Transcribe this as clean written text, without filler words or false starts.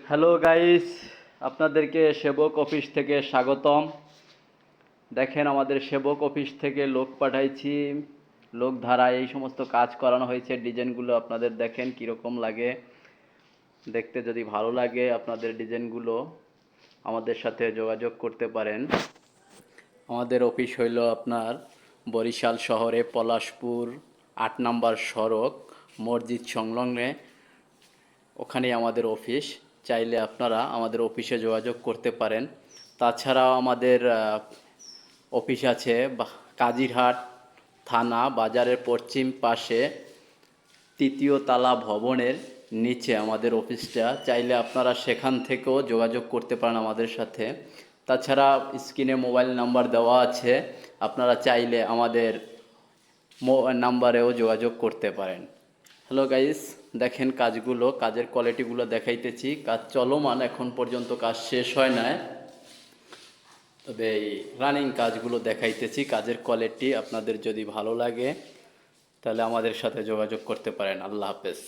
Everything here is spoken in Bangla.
হ্যালো গাইস, আপনাদেরকে সেবক অফিস থেকে স্বাগতম। দেখেন, আমাদের সেবক অফিস থেকে লোক পাঠাইছি, লোক ধারা এই সমস্ত কাজ করানো হয়েছে। ডিজাইনগুলো আপনাদের দেখেন কীরকম লাগে। দেখতে যদি ভালো লাগে আপনাদের ডিজাইনগুলো, আমাদের সাথে যোগাযোগ করতে পারেন। আমাদের অফিস হইল আপনার বরিশাল শহরে পলাশপুর ৮ নম্বর সড়ক মসজিদ সংলগ্নে, ওখানেই আমাদের অফিস। চাইলে আপনারা আমাদের অফিসে যোগাযোগ করতে পারেন। তাছাড়াও আমাদের অফিস আছে কাজিরহাট থানা বাজারের পশ্চিম পাশে ৩য় তালা ভবনের নিচে আমাদের অফিসটা। চাইলে আপনারা সেখান থেকেও যোগাযোগ করতে পারেন আমাদের সাথে। তাছাড়া স্ক্রিনে মোবাইল নাম্বার দেওয়া আছে, আপনারা চাইলে আমাদের নাম্বারেও যোগাযোগ করতে পারেন। হ্যালো গাইস, দেখেন কাজগুলো, কাজের কোয়ালিটিগুলো দেখাইতেছি। কাজ চলমান, এখন পর্যন্ত কাজ শেষ হয় নাই, তবে এই রানিং কাজগুলো দেখাইতেছি। কাজের কোয়ালিটি আপনাদের যদি ভালো লাগে তাহলে আমাদের সাথে যোগাযোগ করতে পারেন। আল্লাহ হাফেজ।